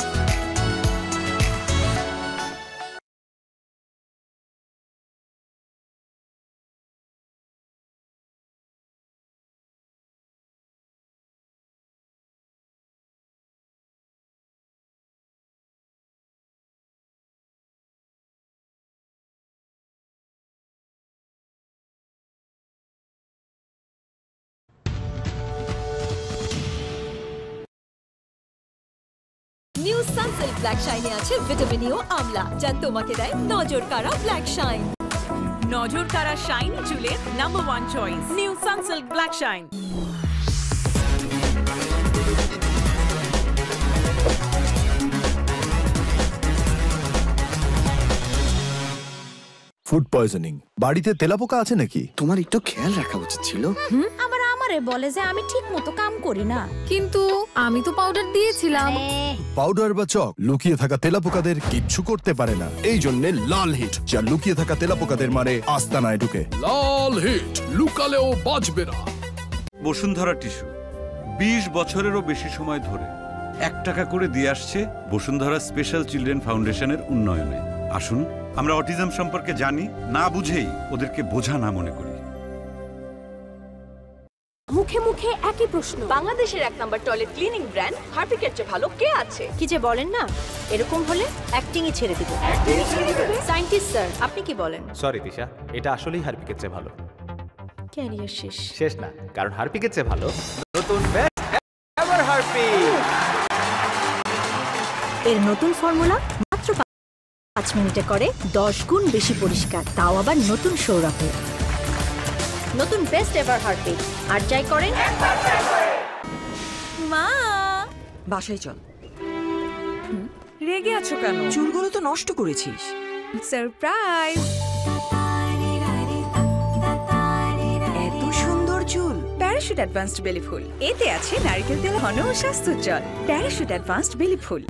নিউ সানসিল্ক ব্ল্যাক শাইনে আছে ভিটামিন ই ও আমলা, যা তোমাকে দেয় নজর কাড়া ব্ল্যাক শাইন। নজর কাড়া শাইন চুলের number 1 choice new Sunsilk black shine. Food poisoning, বাড়িতে তেলাপোকা আছে নাকি? তোমার একটু খেয়াল রাখা উচিত ছিল। আমার আমারে বলে যে আমি ঠিক মতো কাম করি না, কিন্তু আমি তো পাউডার দিয়েছিলাম। পাউডার বা চক লুকিয়ে থাকা তেলাপোকাদের কিচ্ছু করতে পারে না। এই জন্য লাল হিট, যা লুকিয়ে থাকা তেলাপোকাদের মারে আস্তানায় ঢুকে। লাল হিট, লুকালেও বাঁচবে না। বসুন্ধরা টিস্যু 20 বছরেরও বেশি সময় ধরে 1 টাকা করে দিয়ে আসছে বসুন্ধরা স্পেশাল চিলড্রেন ফাউন্ডেশনের উন্নয়নে। আসুন আমরা অটিজম সম্পর্কে জানি, না বুঝেই ওদেরকে বোঝা না মনে করি। মুখে মুখে একই প্রশ্ন, বাংলাদেশের 1 নাম্বার টয়লেট ক্লিনিং ব্র্যান্ড হারপিকের চেয়ে ভালো কে আছে? কি যে বলেন না, এরকম হলে অ্যাক্টিংই ছেড়ে দিব। সায়েন্টিস্ট স্যার, আপনি কি বলেন? সরি তিশা, এটা আসলেই হারপিকের চেয়ে ভালো। ক্যারিয়ার শেষ। শেষ না, কারণ হারপিকের চেয়ে ভালো নতুন বেস্ট এভার হারপিক। এর নতুন ফর্মুলা মাত্র 5 মিনিটে করে 10 গুণ বেশি পরিষ্কার, তাও আবার নতুন সৌরভে। নতুন বেস্ট এভার হারপিক, আর যাই করেন। মা, বাসায় চল। রেগে আছো কেন? চুলগুলো তো নষ্ট করেছিস। সারপ্রাইজ! এত সুন্দর চুল। প্যারাশুট অ্যাডভান্সড বেলি ফুল, এতে আছে নারকেল তেল, ঘন ও স্বাস্থ্যোজ্জ্বল। প্যারাশুট অ্যাডভান্সড বেলি ফুল।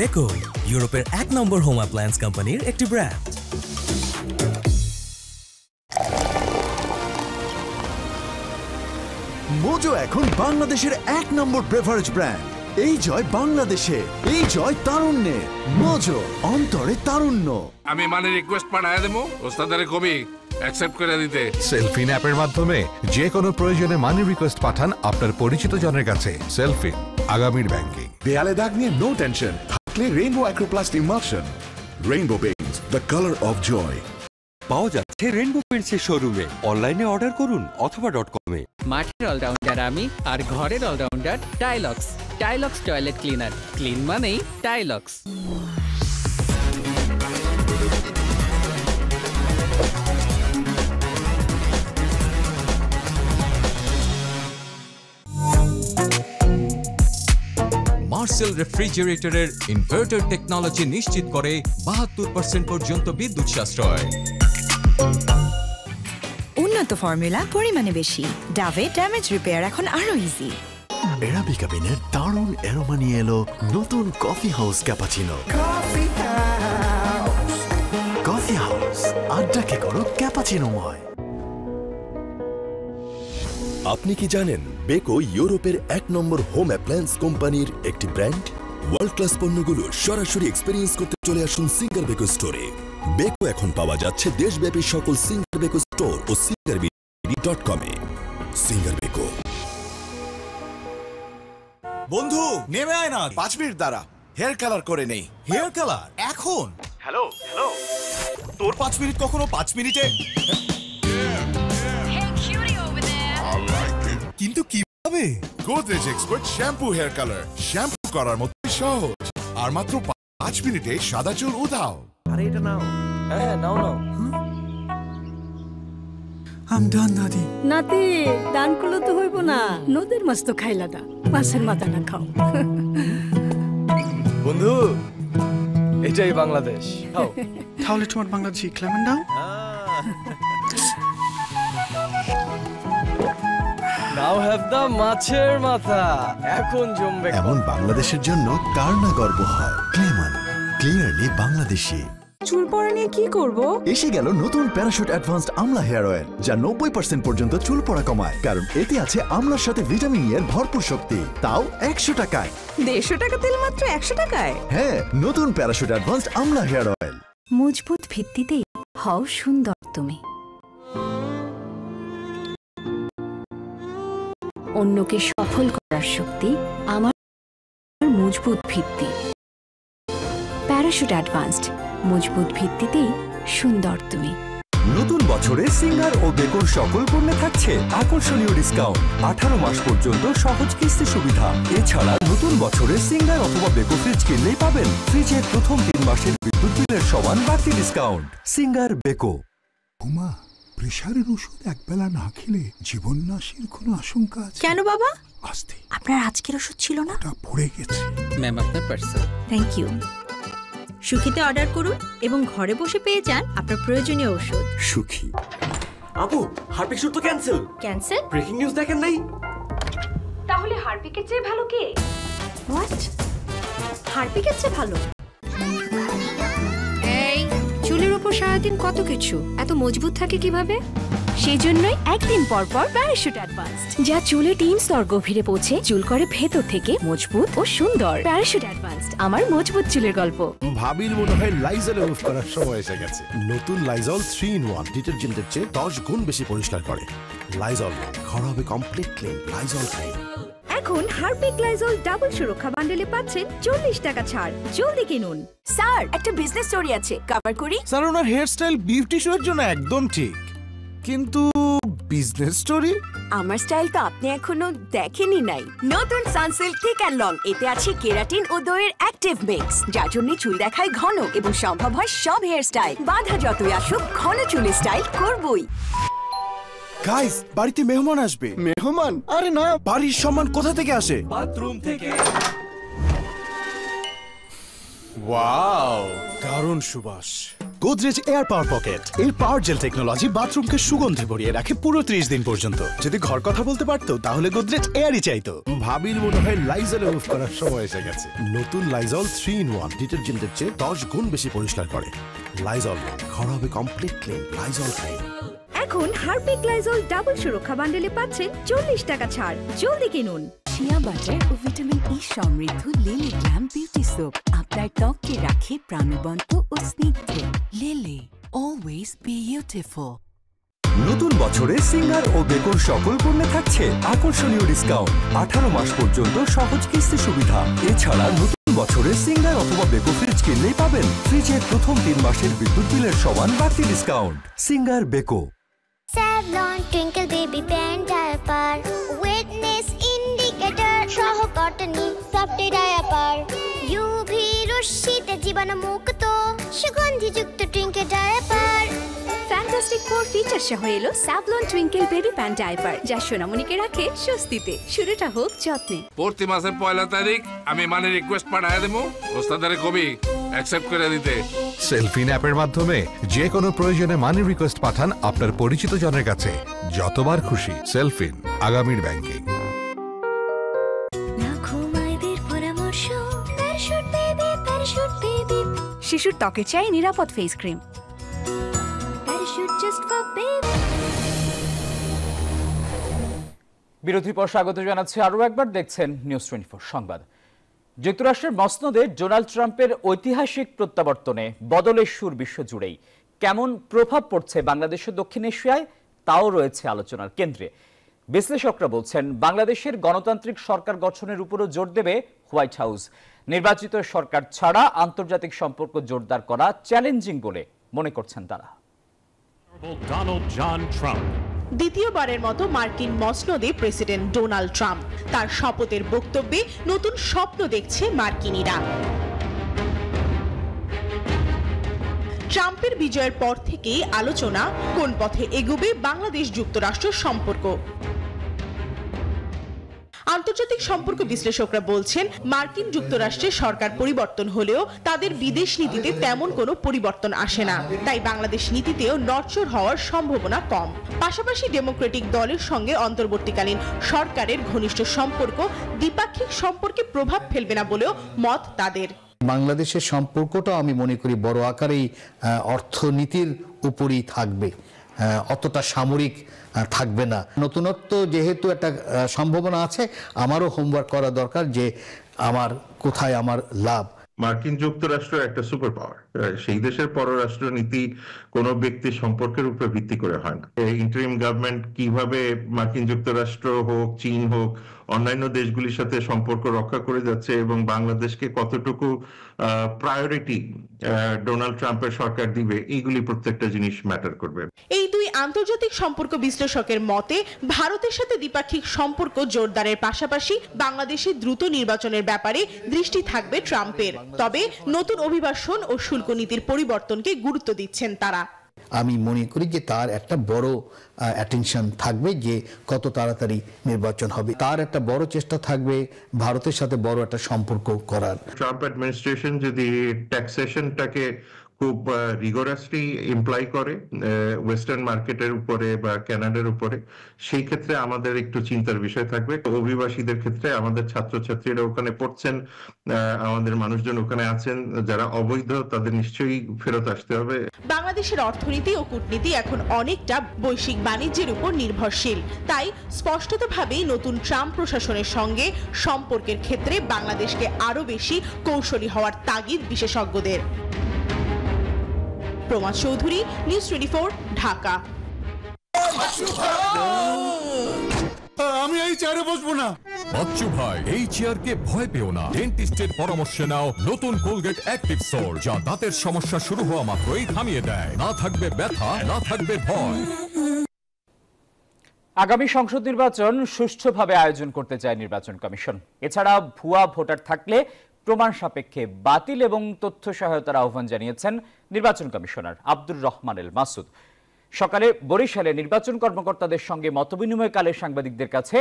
বেকো ইউরোপের 1 নম্বর হোম অ্যাপ্লায়েন্স কোম্পানির একটি ব্র্যান্ড। মোজো এখন বাংলাদেশের 1 নম্বর বেভারেজ ব্র্যান্ড। এই জয় বাংলাদেশে, এই জয় তারুণ্যে। মোজো, অন্তরে তারুণ্য। আমি মানে রিকোয়েস্ট পাঠায় দেবো, ওস্তাদের কবি অ্যাকসেপ্ট করে দিতে। সেলফিন অ্যাপের মাধ্যমে যে কোনো প্রয়োজনে মানি রিকোয়েস্ট পাঠান আপনার পরিচিত জনের কাছে। সেলফিন, আগামীর ব্যাংকিং। দেয়ালে দাগ নিয়ে নো টেনশন, থাকলে Rainbow Acroplast emulsion. Rainbow paints, the colour of joy. পাওয়া যাচ্ছে রেইনবো পেইন্টসের শোরুমে, অনলাইনে অর্ডার করুন অথবা .com-এ। মাঠের অলরাউন্ডার আমি, আর ঘরের allrounder Tilex. Tilex toilet cleaner, clean মানেই টাইলক্স। মার্সেল রেফ্রিজারেটরের ইনভার্টার টেকনোলজি নিশ্চিত করে 72% পর্যন্ত বিদ্যুৎ সাশ্রয়। উন্নত ফর্মুলা, পরিমাণে বেশি। ডাভে ড্যামেজ রিপেয়ার এখন আরো ইজি। এরাবিকা বিনের দারুণ অ্যারোমা নিয়ে এলো নতুন coffee house cappuccino. Coffee house, আড্ডাকে করো ক্যাপাচিনোময়। আপনি কি জানেন বেকো ইউরোপের 1 নম্বর হোম অ্যাপ্লায়েন্স কোম্পানির একটি ব্র্যান্ড? ওয়ার্ল্ড ক্লাস পণ্যগুলো সরাসরি এক্সপেরিয়েন্স করতে চলে আসুন সিঙ্গার বেকো স্টোরে। বেকো এখন পাওয়া যাচ্ছে দেশব্যাপী সকল সিঙ্গার বেকো স্টোর ও singarbeco.com-এ। Singer Beko. বন্ধু নেমে আয় না, 5 মিনিট দাঁড়া, হেয়ার কালার করে নেই। হেয়ার কালার এখন? হ্যালো হ্যালো, তোর 5 মিনিট কখনো 5 মিনিটে? কিন্তু কিভাবে? তুমি? Godrej expert shampoo hair colour, shampoo করার মতো সহজ আর মাত্র 5 মিনিটে সাদা চুল উধাও। আরে এটা নাও। হ্যাঁ নাও নাও। I'm done, দাদি। নাতি দান করলে তো হইব না, নদীর মাছ তো খাইলা না, মাছের মাথা না খাও। বন্ধু এটাই বাংলাদেশ। খাও। তাহলে তোমার বাংলাদেশি ক্লেমন দাও। নাও হ্যাভ দা মাছের মাথা, এখন জমবে। এমন বাংলাদেশের জন্য কার না গর্ব হয়। ক্লেমন, ক্লিয়ারলি বাংলাদেশি। চুল পড়া নিয়ে কি করব? এসে গেল নতুন প্যারাশুট অ্যাডভান্সড আমলা হেয়ার অয়েল, যা 90% পর্যন্ত চুল পড়া কমায়, কারণ এতে আছে আমলার সাথে ভিটামিন ই এর ভরপুর শক্তি, তাও 100 টাকায়। 150 টাকা তেল মাত্র 100 টাকায়। হ্যাঁ, নতুন প্যারাশুট অ্যাডভান্সড আমলা হেয়ার অয়েল। মজবুত ভিত্তিতেই হও সুন্দর তুমি। অন্যকে সফল করার শক্তি আমার মজবুত ভিত্তি। প্যারাশুট অ্যাডভান্সড, মজবুত ভিত্তিতেই সুন্দর তুমি। নতুন বছরে সিঙ্গার ও বেকোর সকল পণ্যে থাকছে আকর্ষণীয় ডিসকাউন্ট, 18 মাস পর্যন্ত সহজ কিস্তি সুবিধা। এছাড়া নতুন বছরে সিঙ্গার অথবা বেকো ফ্রিজ কিনলেই পাবেন ফ্রিজের প্রথম 3 মাসের বিদ্যুৎ বিলের সমান বাড়তি ডিসকাউন্ট। Singer Beko. উমা, প্রেসারের ওষুধ একবেলা না খেলে জীবননাশের কোনো আশঙ্কা আছে? কেন বাবা? আস্তে, আপনার আজকের ওষুধ ছিল না? ওটা পড়ে গেছে। ম্যাম আপনার পার্সেল। Thank you. সুখিতে অর্ডার করুন এবং ঘরে বসে পেয়ে যান আপনার প্রয়োজনীয় ওষুধ। সুখী। আপু হারপিক শুট তো ক্যান্সেল। ক্যান্সেল? ব্রেকিং নিউজ দেখেন নাই? তাহলে হারপিকের চেয়ে ভালো কে? হোয়াট? হারপিকের চেয়ে ভালো? এই চুলের উপর সারাদিন কত কিছু, এত মজবুত থাকে কিভাবে? সেজন্যই একদিন পর পর প্যারাশুট অ্যাডভান্সড, যা চুলে 3 স্তর গভীরে পৌঁছে চুল করে ভেতর থেকে মজবুত ও সুন্দর। প্যারাশুট অ্যাডভান্সড, আমার মজবুত চুলের গল্প। ভাবির মনে হয় লাইজলে মুভ করার সময় এসে গেছে। নতুন লাইজল 3-in-1 ডিটারজেন্টের চেয়ে 10 গুণ বেশি পরিষ্কার করে। লাইজল ঘর হবে কমপ্লিট ক্লিন। Lysol clean. এখন হারপিক লাইজল ডাবল সুরক্ষা বান্ডেলে পাচ্ছেন 40 টাকা ছাড়। জলদি কিনুন। স্যার, একটা বিজনেস স্টোরি আছে, কভার করি? স্যার, ওনার হেয়ারস্টাইল বিউটি শো এর জন্য একদম ঠিক, কিন্তু বিজনেস স্টোরি? আমার স্টাইল তো আপনি এখনো দেখেনি নাই। নতুন সানসিল্ক থিক অ্যান্ড লং, এতে আছে কেরাটিন ও দইয়ের অ্যাক্টিভ মিক্স, যার জন্য চুল দেখায় ঘন এবং সম্ভব হয় সব হেয়ার স্টাইল। বাধা যতই আসুক, ঘন চুলের স্টাইল করবই। গাইস, বাড়িতে মেহমান আসবে। মেহমান? আরে না, বাড়ির সম্মান কোথা থেকে আসে? বাথরুম থেকে। ওয়াও, দারুণ সুবাস। গোদরেজ এয়ার পাওয়ার পকেট এর পাওয়ার জেল টেকনোলজি বাথরুমকে সুগন্ধে ভরিয়ে রাখে পুরো 30 দিন পর্যন্ত। যদি ঘর কথা বলতে পারতো তাহলে গোদরেজ এয়ারই চাইতো। ভাবির মনে হয় লাইজলে মুভ করার সময় এসে গেছে। নতুন লাইজল 3-in-1 ডিটারজেন্টের চেয়ে 10 গুণ বেশি পরিষ্কার করে। লাইজল ঘর হবে কমপ্লিট ক্লিন। Lysol clean. এখন হারপিক লাইজল ডাবল সুরক্ষা বান্ডেলে পাচ্ছেন 40 টাকা ছাড়। জলদি কিনুন। শিয়া বাটার ও ভিটামিন ই সমৃদ্ধ লিলি গ্ল্যাম বিউটি সোপ আপনার ত্বককে রাখে প্রাণবন্ত ও স্নিগ্ধ। Lily, always beautiful. নতুন বছরে সিঙ্গার ও বেকোর সকল পণ্যে থাকছে আকর্ষণীয় ডিসকাউন্ট, 18 মাস পর্যন্ত সহজ কিস্তি সুবিধা। এছাড়া নতুন বছরে সিঙ্গার অথবা বেকো ফ্রিজ কিনলেই পাবেন ফ্রিজের প্রথম 3 মাসের বিদ্যুৎ বিলের সমান বাড়তি discount. Singer Beko. Savlon Twinkle Baby Pen Diaper, Wetness Indicator সহ কটনি সফট ডায়াপার, UV রশ্মিতে জীবাণুমুক্ত সুগন্ধিযুক্ত টুইঙ্কেল ডায়াপার। ফ্যান্টাস্টিক 4 ফিচার সহ এলো Savlon twinkle baby pan diaper, যা সোনামণিকে রাখে স্বস্তিতে। শুরুটা হোক যত্নে। প্রতি মাসের 1 তারিখ আমি মানি রিকোয়েস্ট পাঠায় দেবো, ওস্তাদের কবি অ্যাকসেপ্ট করে দিতে। সেলফিন অ্যাপের মাধ্যমে যে কোনো প্রয়োজনে মানি রিকোয়েস্ট পাঠান আপনার পরিচিত জনের কাছে, যতবার খুশি। সেলফিন, আগামীর ব্যাংকিং। শিশুর ত্বকে চাই নিরাপদ ফেস ক্রিম। বিরতির পর স্বাগত জানাচ্ছি আরও একবার, দেখছেন নিউজ 24 সংবাদ। যুক্তরাষ্ট্রের মসনদে ডোনাল্ড ট্রাম্পের ঐতিহাসিক প্রত্যাবর্তনে বদলের সুর বিশ্বজুড়েই। কেমন প্রভাব পড়ছে বাংলাদেশ ও দক্ষিণ এশিয়ায়, তাও রয়েছে আলোচনার কেন্দ্রে। বিশ্লেষকরা বলছেন বাংলাদেশের গণতান্ত্রিক সরকার গঠনের উপরও জোর দেবে হোয়াইট হাউস। নির্বাচিত সরকার ছাড়া আন্তর্জাতিক সম্পর্ক জোরদার করা চ্যালেঞ্জিং বলে মনে করছেন তারা। Donald John Trump দ্বিতীয়বারের মতো মার্কিন মসনদে প্রেসিডেন্ট ডোনাল্ড ট্রাম্প। তার শপথের বক্তব্যে নতুন স্বপ্ন দেখছে মার্কিনীরা। ট্রাম্পের বিজয়ের পর থেকেই আলোচনা কোন পথে এগোবে বাংলাদেশ যুক্তরাষ্ট্র সম্পর্ক। আন্তর্জাতিক সম্পর্ক বিশ্লেষকরা বলছেন, মার্কিন যুক্তরাষ্ট্রের সরকার পরিবর্তন হলেও তাদের বিদেশ নীতিতে তেমন কোনো পরিবর্তন আসে না। তাই বাংলাদেশ নীতিতেও নড়চড় হওয়ার সম্ভাবনা কম। পাশাপাশি ডেমোক্রেটিক দলের সঙ্গে অন্তর্বর্তীকালীন সরকারের ঘনিষ্ঠ সম্পর্ক দ্বিপাক্ষিক সম্পর্কে প্রভাব ফেলবে না বলেও মত তাদের। বাংলাদেশের সম্পর্কটা আমি মনে করি বড় আকারেই অর্থনীতির উপরই থাকবে, অতটা সামরিক থাকবে না। নতুনত্ব যেহেতু একটা সম্ভাবনা আছে, আমারও হোমওয়ার্ক করা দরকার যে আমার কোথায় আমার লাভ। মার্কিন যুক্তরাষ্ট্র একটা সুপার পাওয়ার, সেই দেশের পররাষ্ট্র নীতি কোনো ব্যক্তির সম্পর্কের উপর ভিত্তি করে হয় না। ইন্টারিম গভর্নমেন্ট কিভাবে মার্কিন যুক্তরাষ্ট্র হোক, চীন হোক, অন্যান্য দেশগুলির সাথে সম্পর্ক রক্ষা করে যাচ্ছে এবং বাংলাদেশকে কতটুকু প্রায়োরিটি ডোনাল্ড ট্রাম্পের সরকার দিবে, এইগুলি প্রত্যেকটা জিনিস ম্যাটার করবে। এই দুই আন্তর্জাতিক সম্পর্ক বিশ্লেষকের মতে, ভারতের সাথে দ্বিপাক্ষিক সম্পর্ক জোরদারের পাশাপাশি বাংলাদেশের দ্রুত নির্বাচনের ব্যাপারে দৃষ্টি থাকবে ট্রাম্পের। তবে নতুন অভিবাসন ও শুল্ক নীতির পরিবর্তনকে গুরুত্ব দিচ্ছেন তারা। আমি মনে করি যে তার একটা বড় অ্যাটেনশন থাকবে যে কত তাড়াতাড়ি নির্বাচন হবে। তার একটা বড় চেষ্টা থাকবে ভারতের সাথে বড় একটা সম্পর্ক করার। ট্রাম্প অ্যাডমিনিস্ট্রেশন যদি ট্যাক্সেশনটাকে খুব রিগোরাসলি ইমপ্লাই করে ওয়েস্টার্ন মার্কেটের উপরে বা কানাডার উপরে, সেই ক্ষেত্রে আমাদের একটু চিন্তার বিষয় থাকবে। অভিবাসীদের ক্ষেত্রে আমাদের ছাত্রছাত্রীরা ওখানে পড়ছেন, আমাদের মানুষজন ওখানে আছেন, যারা অবৈধ তাদের নিশ্চয়ই ফেরত আসতে হবে। বাংলাদেশের অর্থনীতি ও কূটনীতি এখন অনেকটা বৈশ্বিক বাণিজ্যের উপর নির্ভরশীল। তাই স্পষ্টতভাবেই নতুন ট্রাম্প প্রশাসনের সঙ্গে সম্পর্কের ক্ষেত্রে বাংলাদেশকে আরো বেশি কৌশলী হওয়ার তাগিদ বিশেষজ্ঞদের। প্রমাদ চৌধুরী, নিউজ 24, ঢাকা। আমি এই চেয়ারে বসবো না। বাচ্চু ভাই, এই চেয়ারকে ভয় পেও না। ডেন্টিস্টের পরামর্শে নাও নতুন কোলগেট অ্যাক্টিভ সোল, যা দাঁতের সমস্যা শুরু হওয়া মাত্রই থামিয়ে দেয়। না থাকবে ব্যথা, না থাকবে ভয়। আগামী সংসদ নির্বাচন সুষ্ঠুভাবে আয়োজন করতে চায় নির্বাচন কমিশন। এছাড়া ভুয়া ভোটার থাকলে প্রমাণ সাপেক্ষে বাতিল এবং তথ্য সহায়তার আহ্বান জানিয়েছেন নির্বাচন কমিশনার আব্দুর রহমান এল মাসুদ। সকালে বরিশালে নির্বাচন কর্মকর্তাদের সঙ্গে মতবিনিময়কালে সাংবাদিকদের কাছে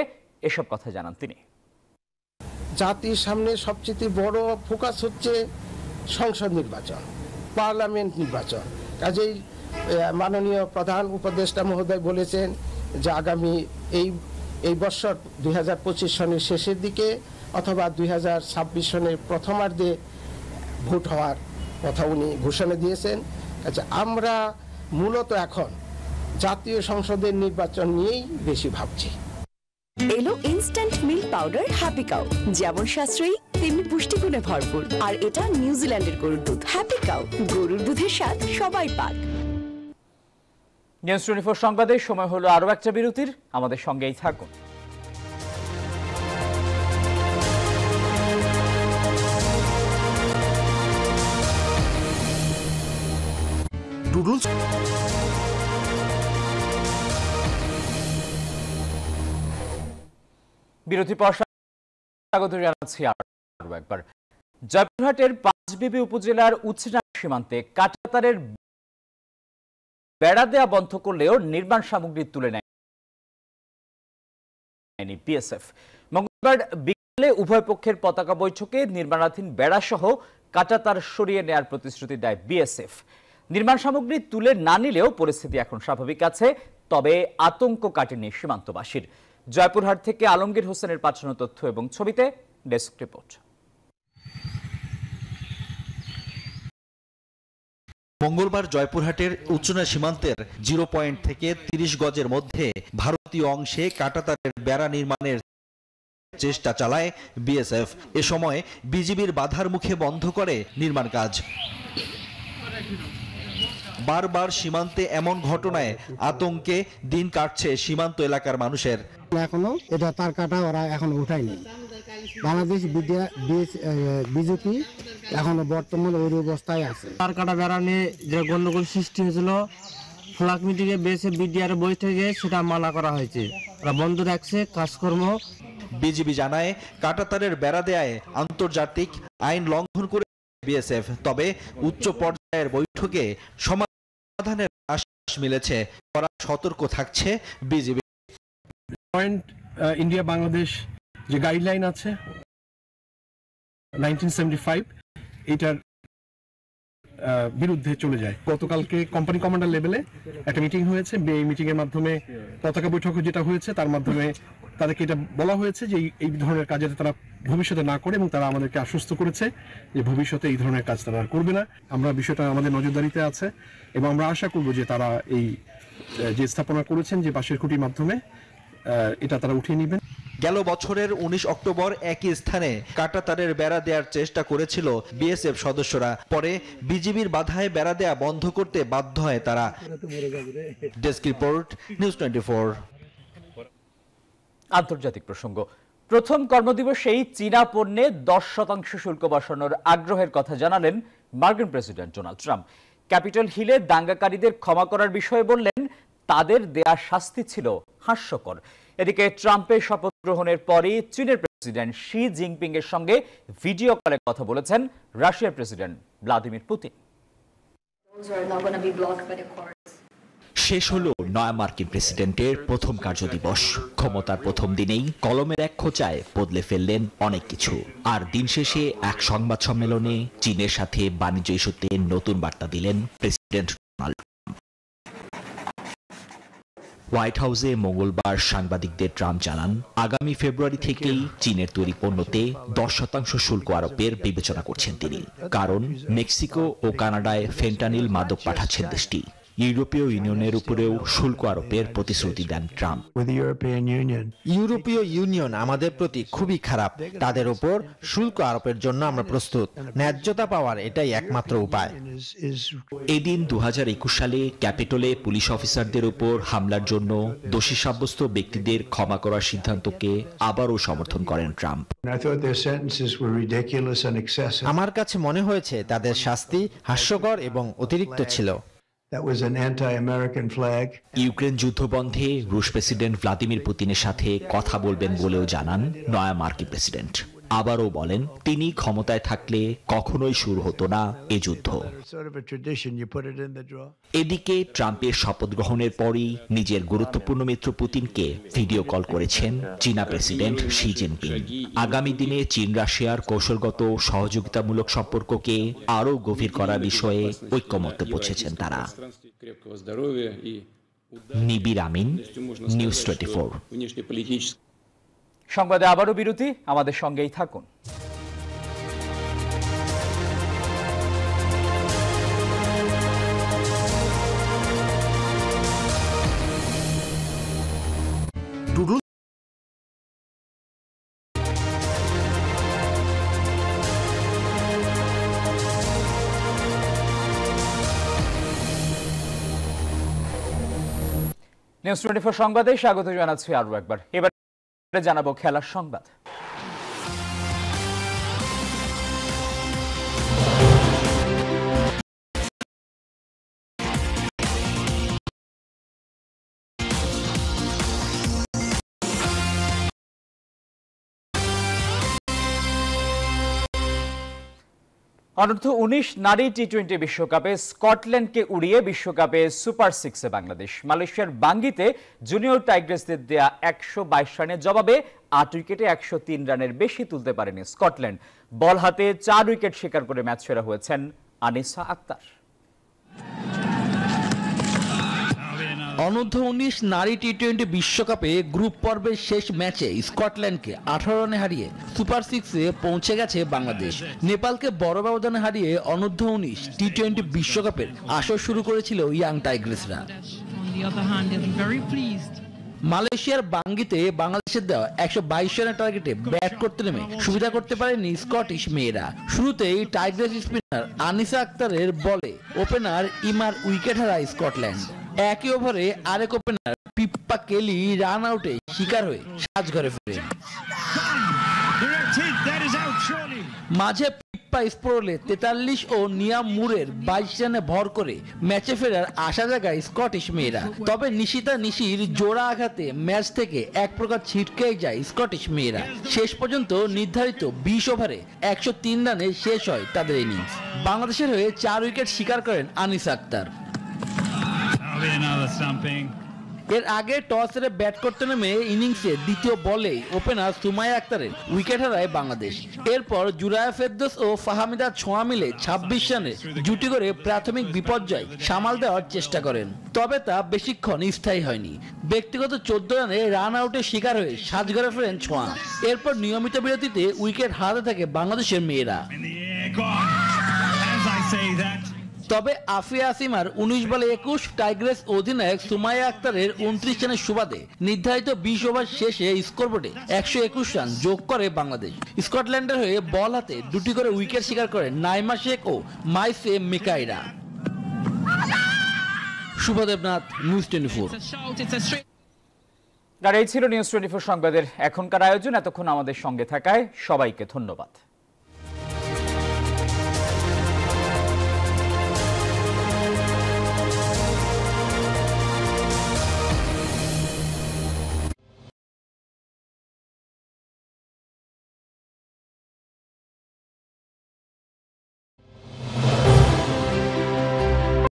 এসব কথা জানান তিনি। জাতির সামনে সবচেয়ে বড় ফোকাস হচ্ছে সংসদ নির্বাচন, পার্লামেন্ট নির্বাচন। কাজেই মাননীয় প্রধান উপদেষ্টা মহোদয় বলেছেন যে আগামী এই বছর 2025 সনের শেষের দিকে অথবা 2026 সনের প্রথমার্ধে ভোট হওয়ার কথা উনি ঘোষণা দিয়েছেন। আচ্ছা, আমরা মূলত এখন জাতীয় সংসদের নির্বাচন নিয়েই বেশি ভাবছি। এলো instant milk powder happy cow, যেমন সাশ্রয়ী তেমনি পুষ্টিগুণে ভরপুর। আর এটা নিউজিল্যান্ডের গরুর দুধ। হ্যাপি কাউ, গরুর দুধের স্বাদ সবাই পাক। নিউজ 24 সংবাদের সময় হলো আরো একটা বিরতির, আমাদের সঙ্গেই থাকুন। বিরতি পর স্বাগত জানাচ্ছি আরো একবার। জয়পুরহাটের পাঁচবিবি উপজেলার উচ্চনা সীমান্তে কাঁটাতারের বেড়া দেয়া বন্ধ করলেও নির্মাণ সামগ্রী তুলে নেয়নি বিএসএফ। মঙ্গলবার বিকেলে উভয় পক্ষের পতাকা বৈঠকে নির্মাণাধীন বেড়া সহ কাঁটাতার সরিয়ে নেয়ার প্রতিশ্রুতি দেয় বিএসএফ। নির্মাণ সামগ্রী তুলে না নিলেও পরিস্থিতি এখন স্বাভাবিক আছে, তবে আতঙ্ক কাটেনি সীমান্তবাসীর। জয়পুরহাট থেকে আলমগীর হোসেনের পাঠানো তথ্য এবং ছবিতে ডেস্ক রিপোর্ট। মঙ্গলবার জয়পুরহাটের উচ্চনা সীমান্তের 0 পয়েন্ট থেকে 30 গজের মধ্যে ভারতীয় অংশে কাঁটাতারের বেড়া নির্মাণের চেষ্টা চালায় বিএসএফ। এ সময় বিজিবির বাধার মুখে বন্ধ করে নির্মাণ কাজ। বারবার সীমান্তে এমন ঘটনায় আতঙ্কে দিন কাটছে সীমান্ত এলাকার মানুষের। এখনো এটা তার কাটা ওরা এখনো উঠায়নি। বাংলাদেশ বিজেপি এখনো বর্তমানে ওই অবস্থায় আছে। তার কাটা বেড়া নিয়ে যে গন্ডগোল সৃষ্টি হয়েছিল, ফ্ল্যাগ মিটিংয়ে বিএসএফ বিডিআর বই থেকে সেটা মানা করা হয়েছে, ওরা বন্ধ রাখছে কাজকর্ম। বিজিবি জানায় কাঁটাতারের বেড়া দেয়ায় আন্তর্জাতিক আইন লঙ্ঘন করে বিএসএফ, তবে উচ্চ পর্যায়ের বৈঠকে সমাধানের আশ্বাস মিলেছে। কড়া সতর্ক থাকছে বিজিবি। পয়েন্ট ইন্ডিয়া বাংলাদেশ যে গাইডলাইন আছে 1975 এটার বিরুদ্ধে চলে যায়। গতকালকে কোম্পানি কমান্ডার লেভেলে একটা মিটিং হয়েছে, এই মিটিং এর মাধ্যমে পতাকা বৈঠক যেটা হয়েছে তার মাধ্যমে তাদেরকে এটা বলা হয়েছে যে এই ধরনের কাজ তারা ভবিষ্যতে না করে, এবং তারা আমাদেরকে আশ্বস্ত করেছে যে ভবিষ্যতে এই ধরনের কাজ তারা আর করবে না। আমরা বিষয়টা আমাদের নজরদারিতে আছে এবং আমরা আশা করব যে তারা এই যে স্থাপনা করেছেন যে বাঁশের খুঁটির মাধ্যমে এটা তারা উঠিয়ে নেবেন। গেল বছরের 19 অক্টোবর একই স্থানে কাঁটাতারের বেড়া দেওয়ার চেষ্টা করেছিল বিএসএফ সদস্যরা, পরে বিজিবির বাধায় বেড়া দেয়া বন্ধ করতে বাধ্য হয় তারা। Desk report, news 24। আন্তর্জাতিক প্রসঙ্গ। প্রথম কর্মদিবসেই চীনা পণ্যে 10% শুল্ক বসানোর আগ্রহের কথা জানালেন মার্কিন প্রেসিডেন্ট ডোনাল্ড ট্রাম্প। ক্যাপিটল হিলে দাঙ্গাকারীদের ক্ষমা করার বিষয়ে বললেন তাদের দেয়া শাস্তি ছিল হাস্যকর। এদিকে ট্রাম্পের শপথ গ্রহণের পরই চীনের প্রেসিডেন্ট শি জিনপিং এর সঙ্গে ভিডিও কলে কথা বলেছেন রাশিয়ার প্রেসিডেন্ট ভ্লাদিমির পুতিন। শেষ হলো নয়া মার্কিন প্রেসিডেন্টের প্রথম কার্যদিবস। ক্ষমতার প্রথম দিনেই কলমের এক খোঁচায় বদলে ফেললেন অনেক কিছু, আর দিন শেষে এক সংবাদ সম্মেলনে চীনের সাথে বাণিজ্য ইস্যুতে নতুন বার্তা দিলেন প্রেসিডেন্ট ডোনাল্ড। হোয়াইট হাউসে মঙ্গলবার সাংবাদিকদের ট্রাম্প জানান, আগামী ফেব্রুয়ারি থেকেই চীনের তৈরি পণ্যতে 10% শুল্ক আরোপের বিবেচনা করছেন তিনি, কারণ মেক্সিকো ও কানাডায় ফেন্টানিল মাদক পাঠাচ্ছেন দেশটি। ইউরোপীয় ইউনিয়নের উপরেও শুল্ক আরোপের প্রতিশ্রুতি দেন ট্রাম্প। ইউরোপীয় ইউনিয়ন আমাদের প্রতি খুবই খারাপ, তাদের উপর শুল্ক আরোপের জন্য আমরা প্রস্তুত। ন্যায্যতা পাওয়ার এটাই একমাত্র উপায়। এদিন 2021 সালে ক্যাপিটলে পুলিশ অফিসারদের উপর হামলার জন্য দোষী সাব্যস্ত ব্যক্তিদের ক্ষমা করার সিদ্ধান্তকে আবারও সমর্থন করেন ট্রাম্প। আমার কাছে মনে হয়েছে তাদের শাস্তি হাস্যকর এবং অতিরিক্ত ছিল। ইউক্রেন যুদ্ধ বন্ধে রুশ প্রেসিডেন্ট ভ্লাদিমির পুতিনের সাথে কথা বলবেন বলেও জানান নয়া মার্কিন প্রেসিডেন্ট। আবারও বলেন তিনি ক্ষমতায় থাকলে কখনোই শুরু হতো না এ যুদ্ধ। এদিকে ট্রাম্পের শপথ গ্রহণের পরই নিজের গুরুত্বপূর্ণ মিত্র পুতিনকে ভিডিও কল করেছেন চীনা প্রেসিডেন্ট শি জিনপিং। আগামী দিনে চীন রাশিয়ার কৌশলগত সহযোগিতামূলক সম্পর্ককে আরও গভীর করার বিষয়ে ঐক্যমত্যে পৌঁছেছেন তারা। নিবির আমিন, নিউজ 24। সংবাদে আবারও বিরতি, আমাদের সঙ্গেই থাকুন। নিউজ 24 সংবাদে স্বাগত জানাচ্ছি আরও একবার। এবার জানাবো খেলার সংবাদ। অনূর্ধ্ব-19 নারী টি-20 বিশ্বকাপে স্কটল্যান্ডকে উড়িয়ে বিশ্বকাপে সুপার 6-এ বাংলাদেশ। মালয়েশিয়ার বাঙ্গিতে জুনিয়র টাইগ্রেসদের দেয়া 122 রানের জবাবে 8 উইকেটে 103 রানের বেশি তুলতে পারেনি স্কটল্যান্ড। বল হাতে 4 উইকেট শিকার করে ম্যাচ সেরা হয়েছেন আনিসা আক্তার। অনূর্ধ্ব-19 নারী টি-20 বিশ্বকাপে গ্রুপ পর্বের শেষ ম্যাচে স্কটল্যান্ডকে 18 রানে হারিয়ে সুপার 6-এ পৌঁছে গেছে বাংলাদেশ। নেপালকে বড় ব্যবধানে হারিয়ে অনূর্ধ্ব-19 টি-20 বিশ্বকাপের আসর শুরু করেছিল ইয়াং টাইগ্রেসরা। মালয়েশিয়ার বাঙ্গিতে বাংলাদেশের দেওয়া 122 রানের টার্গেটে ব্যাট করতে নেমে সুবিধা করতে পারেনি স্কটিশ মেয়েরা। শুরুতেই টাইগ্রেস স্পিনার আনিসা আক্তারের বলে ওপেনার ইমার উইকেট হারায় স্কটল্যান্ড। একই ওভারে আরেক ওপেনার পিপ্পা কেলি রান আউটে শিকার হয়ে সাজঘরে ফিরেন। মাঝে পিপ্পা স্পোরলে 43 ও নিয়াম মুরের 22 রানে ভর করে ম্যাচে ফেরার আশা জাগায় স্কটিশ মেয়েরা। তবে নিশিতা নিশির জোড়া আঘাতে ম্যাচ থেকে এক প্রকার ছিটকেই যায় স্কটিশ মেয়েরা। শেষ পর্যন্ত নির্ধারিত 20 ওভারে 103 রানে শেষ হয় তাদের ইনিংস। বাংলাদেশের হয়ে 4 উইকেট শিকার করেন আনিসা আক্তার। এর আগে টস হেরে ব্যাট করতে নেমে ইনিংসে দ্বিতীয় বলেই ওপেনার সুমাইয়া আক্তারের উইকেট হারায় বাংলাদেশ। এরপর জুরায়া ফেরদৌস ও ফাহামিদা ছোঁয়া মিলে 26 রানে জুটি করে প্রাথমিক বিপর্যয় সামাল দেওয়ার চেষ্টা করেন, তবে তা বেশিক্ষণ স্থায়ী হয়নি। ব্যক্তিগত 14 রানে রান আউটের শিকার হয়ে সাজঘরে ফেরেন ছোঁয়া। এরপর নিয়মিত বিরতিতে উইকেট হারাতে থাকে বাংলাদেশের মেয়েরা। তবে আফিয়া আসিমার 19 বলে 21, টাইগ্রেস অধিনায়ক সুমাইয়া আক্তারের 29 রানের সুবাদে নির্ধারিত 20 ওভার শেষে স্কোরবোর্ডে 121 রান যোগ করে বাংলাদেশ। স্কটল্যান্ডের হয়ে বল হাতে দুটি করে উইকেট শিকার করেন নাইমা শেখ ও মাইসে মিকাইরা। শুভদেবনাথ, নিউজ 24। আর এই ছিল নিউজ 24 সংবাদের এখনকার আয়োজন। এতক্ষণ আমাদের সঙ্গে থাকায় সবাইকে ধন্যবাদ।